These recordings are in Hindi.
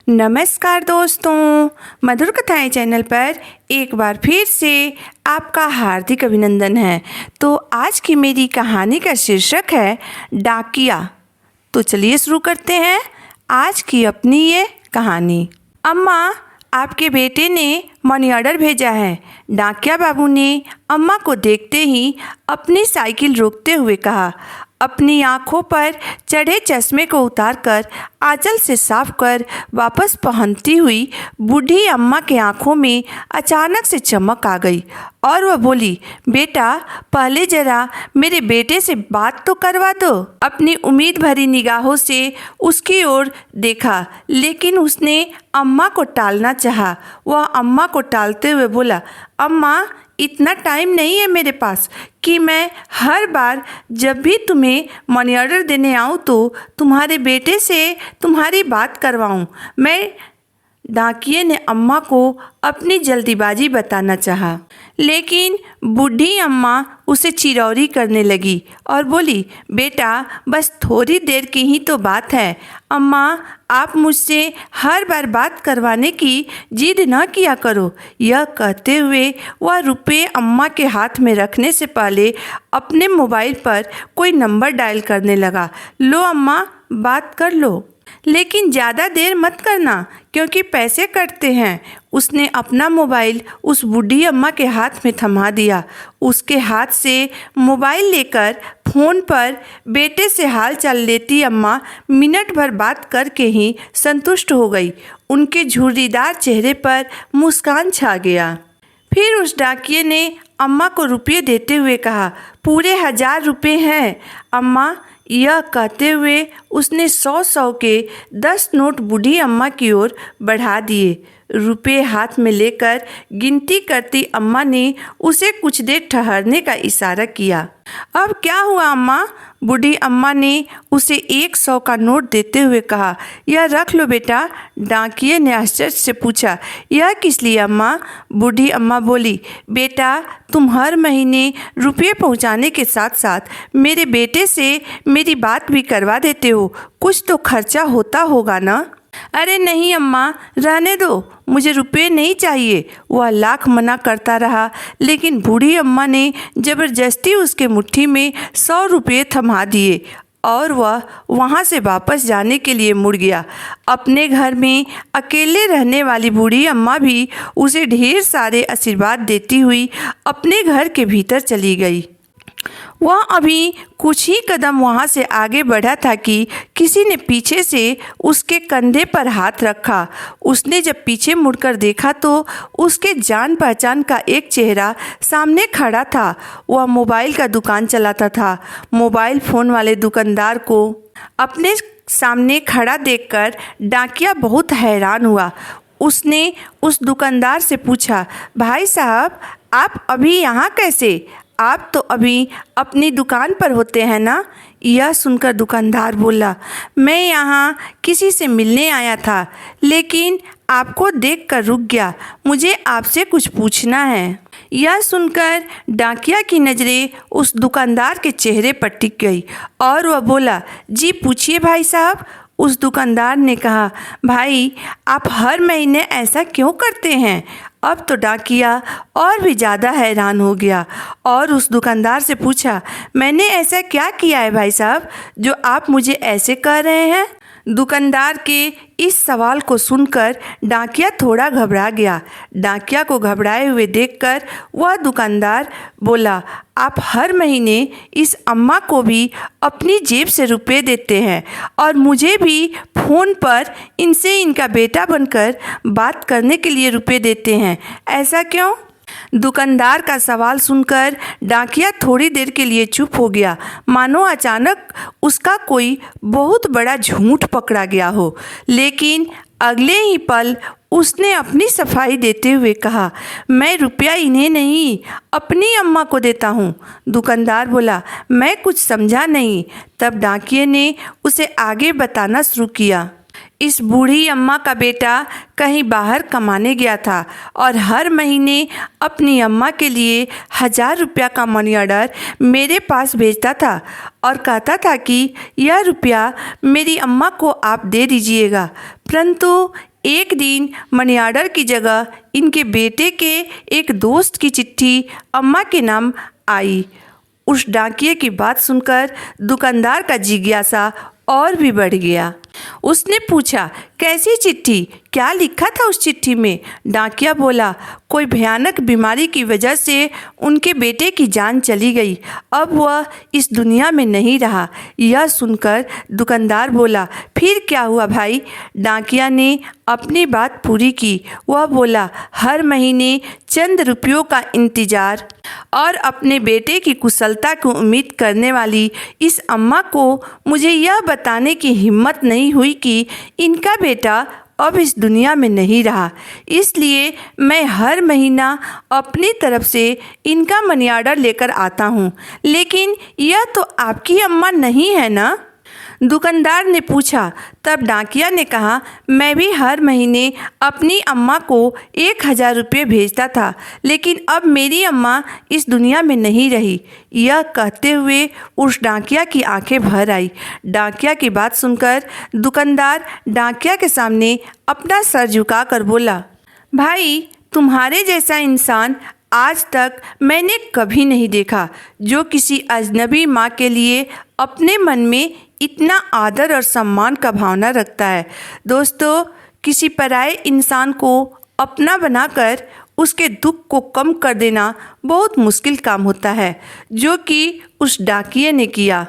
नमस्कार दोस्तों, मधुर कथाएं चैनल पर एक बार फिर से आपका हार्दिक अभिनंदन है। तो आज की मेरी कहानी का शीर्षक है डाकिया। तो चलिए शुरू करते हैं आज की अपनी ये कहानी। अम्मा, आपके बेटे ने मनी ऑर्डर भेजा है। डाकिया बाबू ने अम्मा को देखते ही अपनी साइकिल रोकते हुए कहा। अपनी आंखों पर चढ़े चश्मे को उतारकर आंचल से साफ कर वापस पहनती हुई बूढ़ी अम्मा के आंखों में अचानक से चमक आ गई और वह बोली, बेटा पहले जरा मेरे बेटे से बात तो करवा दो। अपनी उम्मीद भरी निगाहों से उसकी ओर देखा, लेकिन उसने अम्मा को टालना चाहा। वह अम्मा को टालते हुए बोला, अम्मा इतना टाइम नहीं है मेरे पास कि मैं हर बार जब भी तुम्हें मनी ऑर्डर देने आऊँ तो तुम्हारे बेटे से तुम्हारी बात करवाऊँ। मैं डाकिये ने अम्मा को अपनी जल्दीबाजी बताना चाहा, लेकिन बूढ़ी अम्मा उसे चिरौरी करने लगी और बोली, बेटा बस थोड़ी देर की ही तो बात है। अम्मा आप मुझसे हर बार बात करवाने की जिद न किया करो। यह कहते हुए वह रुपये अम्मा के हाथ में रखने से पहले अपने मोबाइल पर कोई नंबर डायल करने लगा। लो अम्मा, बात कर लो, लेकिन ज़्यादा देर मत करना क्योंकि पैसे कटते हैं। उसने अपना मोबाइल उस बूढ़ी अम्मा के हाथ में थमा दिया। उसके हाथ से मोबाइल लेकर फ़ोन पर बेटे से हाल चाल लेती अम्मा मिनट भर बात करके ही संतुष्ट हो गई। उनके झुर्रीदार चेहरे पर मुस्कान छा गया। फिर उस डाकिये ने अम्मा को रुपये देते हुए कहा, पूरे 1000 रुपये हैं अम्मा। यह कहते हुए उसने 100 के 10 नोट बूढ़ी अम्मा की ओर बढ़ा दिए। रुपये हाथ में लेकर गिनती करती अम्मा ने उसे कुछ देर ठहरने का इशारा किया। अब क्या हुआ अम्मा? बूढ़ी अम्मा ने उसे 100 का नोट देते हुए कहा, यह रख लो बेटा। डाकिये ने आश्चर्य से पूछा, यह किस लिए अम्मा? बूढ़ी अम्मा बोली, बेटा तुम हर महीने रुपये पहुंचाने के साथ साथ मेरे बेटे से मेरी बात भी करवा देते हो, कुछ तो खर्चा होता होगा ना। अरे नहीं अम्मा, रहने दो, मुझे रुपये नहीं चाहिए। वह लाख मना करता रहा, लेकिन बूढ़ी अम्मा ने ज़बरदस्ती उसके मुट्ठी में 100 रुपये थमा दिए और वह वहाँ से वापस जाने के लिए मुड़ गया। अपने घर में अकेले रहने वाली बूढ़ी अम्मा भी उसे ढेर सारे आशीर्वाद देती हुई अपने घर के भीतर चली गई। वह अभी कुछ ही कदम वहाँ से आगे बढ़ा था कि किसी ने पीछे से उसके कंधे पर हाथ रखा। उसने जब पीछे मुड़कर देखा तो उसके जान पहचान का एक चेहरा सामने खड़ा था। वह मोबाइल का दुकान चलाता था। मोबाइल फ़ोन वाले दुकानदार को अपने सामने खड़ा देखकर डाकिया बहुत हैरान हुआ। उसने उस दुकानदार से पूछा, भाई साहब आप अभी यहाँ कैसे? आप तो अभी अपनी दुकान पर होते हैं ना? यह सुनकर दुकानदार बोला, मैं यहाँ किसी से मिलने आया था, लेकिन आपको देखकर रुक गया। मुझे आपसे कुछ पूछना है। यह सुनकर डाकिया की नज़रें उस दुकानदार के चेहरे पर टिक गई और वह बोला, जी पूछिए भाई साहब। उस दुकानदार ने कहा, भाई आप हर महीने ऐसा क्यों करते हैं? अब तो डाकिया और भी ज़्यादा हैरान हो गया और उस दुकानदार से पूछा, मैंने ऐसा क्या किया है भाई साहब जो आप मुझे ऐसे कह रहे हैं? दुकानदार के इस सवाल को सुनकर डाकिया थोड़ा घबरा गया। डाकिया को घबराए हुए देखकर वह दुकानदार बोला, आप हर महीने इस अम्मा को भी अपनी जेब से रुपए देते हैं और मुझे भी फ़ोन पर इनसे इनका बेटा बनकर बात करने के लिए रुपए देते हैं, ऐसा क्यों? दुकानदार का सवाल सुनकर डाकिया थोड़ी देर के लिए चुप हो गया, मानो अचानक उसका कोई बहुत बड़ा झूठ पकड़ा गया हो। लेकिन अगले ही पल उसने अपनी सफाई देते हुए कहा, मैं रुपया इन्हें नहीं अपनी अम्मा को देता हूँ। दुकानदार बोला, मैं कुछ समझा नहीं। तब डाकिये ने उसे आगे बताना शुरू किया। इस बूढ़ी अम्मा का बेटा कहीं बाहर कमाने गया था और हर महीने अपनी अम्मा के लिए 1000 रुपया का मनी ऑर्डर मेरे पास भेजता था और कहता था कि यह रुपया मेरी अम्मा को आप दे दीजिएगा। परंतु एक दिन मनी ऑर्डर की जगह इनके बेटे के एक दोस्त की चिट्ठी अम्मा के नाम आई। उस डाकिये की बात सुनकर दुकानदार का जिज्ञासा और भी बढ़ गया। उसने पूछा, कैसी चिट्ठी, क्या लिखा था उस चिट्ठी में? डाकिया बोला, कोई भयानक बीमारी की वजह से उनके बेटे की जान चली गई, अब वह इस दुनिया में नहीं रहा। यह सुनकर दुकानदार बोला, फिर क्या हुआ भाई? डाकिया ने अपनी बात पूरी की। वह बोला, हर महीने चंद रुपयों का इंतजार और अपने बेटे की कुशलता को उम्मीद करने वाली इस अम्मा को मुझे यह बताने की हिम्मत नहीं हुई कि इनका बेटा अब इस दुनिया में नहीं रहा। इसलिए मैं हर महीना अपनी तरफ से इनका मनी ऑर्डर लेकर आता हूँ। लेकिन यह तो आपकी अम्मा नहीं है ना? दुकानदार ने पूछा। तब डाकिया ने कहा, मैं भी हर महीने अपनी अम्मा को 1000 रुपये भेजता था, लेकिन अब मेरी अम्मा इस दुनिया में नहीं रही। यह कहते हुए उस डाकिया की आंखें भर आई। डाकिया की बात सुनकर दुकानदार डाकिया के सामने अपना सर झुकाकर बोला, भाई, तुम्हारे जैसा इंसान आज तक मैंने कभी नहीं देखा जो किसी अजनबी माँ के लिए अपने मन में इतना आदर और सम्मान का भावना रखता है। दोस्तों, किसी पराये इंसान को अपना बनाकर उसके दुख को कम कर देना बहुत मुश्किल काम होता है, जो कि उस डाकिये ने किया।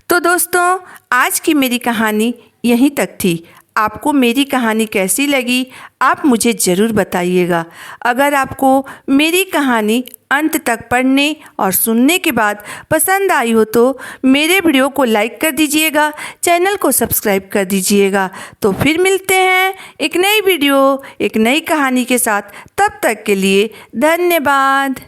तो दोस्तों, आज की मेरी कहानी यहीं तक थी। आपको मेरी कहानी कैसी लगी आप मुझे ज़रूर बताइएगा। अगर आपको मेरी कहानी अंत तक पढ़ने और सुनने के बाद पसंद आई हो तो मेरे वीडियो को लाइक कर दीजिएगा, चैनल को सब्सक्राइब कर दीजिएगा। तो फिर मिलते हैं एक नई वीडियो, एक नई कहानी के साथ। तब तक के लिए धन्यवाद।